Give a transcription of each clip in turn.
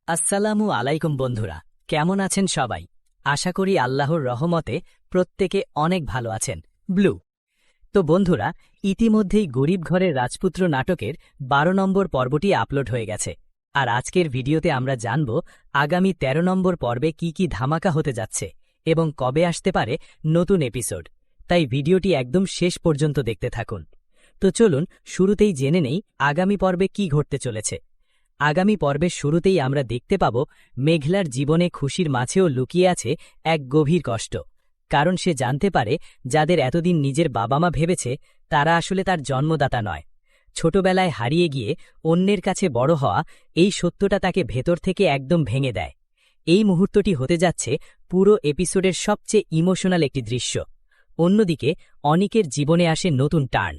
আসসালামু আলাইকুম বন্ধুরা, কেমন আছেন সবাই? আশা করি আল্লাহর রহমতে প্রত্যেকে অনেক ভালো আছেন। ব্লু। তো বন্ধুরা, ইতিমধ্যেই গরিব ঘরের রাজপুত্র নাটকের ১২ নম্বর পর্বটি আপলোড হয়ে গেছে। আর আজকের ভিডিওতে আমরা জানব আগামী ১৩ নম্বর পর্বে কি কি ধামাকা হতে যাচ্ছে এবং কবে আসতে পারে নতুন এপিসোড। তাই ভিডিওটি একদম শেষ পর্যন্ত দেখতে থাকুন। তো চলুন শুরুতেই জেনে নেই আগামী পর্বে কি ঘটতে চলেছে। আগামী পর্বের শুরুতেই আমরা দেখতে পাব মেঘলার জীবনে খুশির মাঝেও লুকিয়ে আছে এক গভীর কষ্ট। কারণ সে জানতে পারে যাদের এতদিন নিজের বাবা মা ভেবেছে তারা আসলে তার জন্মদাতা নয়। ছোটবেলায় হারিয়ে গিয়ে অন্যের কাছে বড় হওয়া, এই সত্যটা তাকে ভেতর থেকে একদম ভেঙে দেয়। এই মুহূর্তটি হতে যাচ্ছে পুরো এপিসোডের সবচেয়ে ইমোশনাল একটি দৃশ্য। অন্যদিকে অনিকের জীবনে আসে নতুন টার্ন।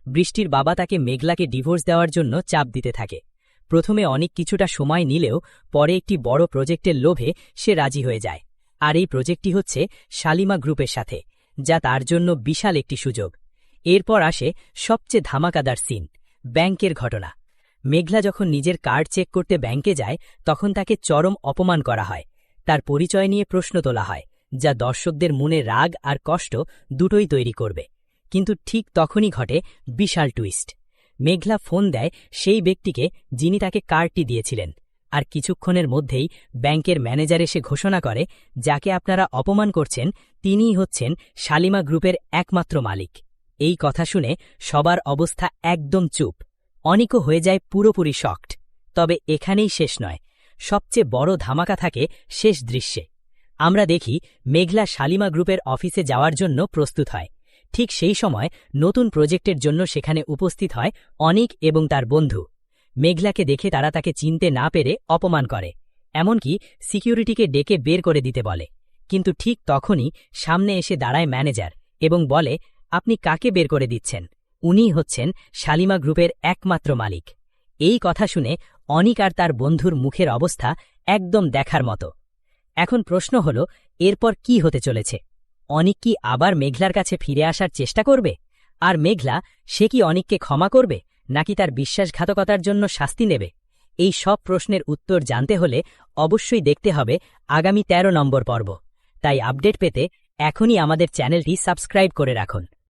বৃষ্টির বাবা তাকে মেঘলাকে ডিভোর্স দেওয়ার জন্য চাপ দিতে থাকে। প্রথমে অনেক কিছুটা সময় নিলেও পরে একটি বড় প্রজেক্টের লোভে সে রাজি হয়ে যায়। আর এই প্রজেক্টটি হচ্ছে শালিমা গ্রুপের সাথে, যা তার জন্য বিশাল একটি সুযোগ। এরপর আসে সবচেয়ে ধামাকাদার সিন, ব্যাংকের ঘটনা। মেঘলা যখন নিজের কার্ড চেক করতে ব্যাংকে যায় তখন তাকে চরম অপমান করা হয়। তার পরিচয় নিয়ে প্রশ্ন তোলা হয়, যা দর্শকদের মনে রাগ আর কষ্ট দুটোই তৈরি করবে। কিন্তু ঠিক তখনই ঘটে বিশাল টুইস্ট। মেঘলা ফোন দেয় সেই ব্যক্তিকে যিনি তাকে কার্ডটি দিয়েছিলেন, আর কিছুক্ষণের মধ্যেই ব্যাংকের ম্যানেজার এসে ঘোষণা করে যাকে আপনারা অপমান করছেন তিনিই হচ্ছেন শালিমা গ্রুপের একমাত্র মালিক। এই কথা শুনে সবার অবস্থা একদম চুপ। অনিকও হয়ে যায় পুরোপুরি শকড। তবে এখানেই শেষ নয়, সবচেয়ে বড় ধামাকা থাকে শেষ দৃশ্যে। আমরা দেখি মেঘলা শালিমা গ্রুপের অফিসে যাওয়ার জন্য প্রস্তুত হয়। ঠিক সেই সময় নতুন প্রজেক্টের জন্য সেখানে উপস্থিত হয় অনিক এবং তার বন্ধু। মেঘলাকে দেখে তারা তাকে চিনতে না পেরে অপমান করে, এমনকি সিকিউরিটিকে ডেকে বের করে দিতে বলে। কিন্তু ঠিক তখনই সামনে এসে দাঁড়ায় ম্যানেজার এবং বলে, আপনি কাকে বের করে দিচ্ছেন? উনিই হচ্ছেন শালিমা গ্রুপের একমাত্র মালিক। এই কথা শুনে অনিক আর তার বন্ধুর মুখের অবস্থা একদম দেখার মতো। এখন প্রশ্ন হল, এরপর কি হতে চলেছে? অনিক কি আবার মেঘলার কাছে ফিরে আসার চেষ্টা করবে? আর মেঘলা, সে কি অনিককে ক্ষমা করবে নাকি তার বিশ্বাসঘাতকতার জন্য শাস্তি নেবে? এই সব প্রশ্নের উত্তর জানতে হলে অবশ্যই দেখতে হবে আগামী ১৩ নম্বর পর্ব। তাই আপডেট পেতে এখনই আমাদের চ্যানেলটি সাবস্ক্রাইব করে রাখুন।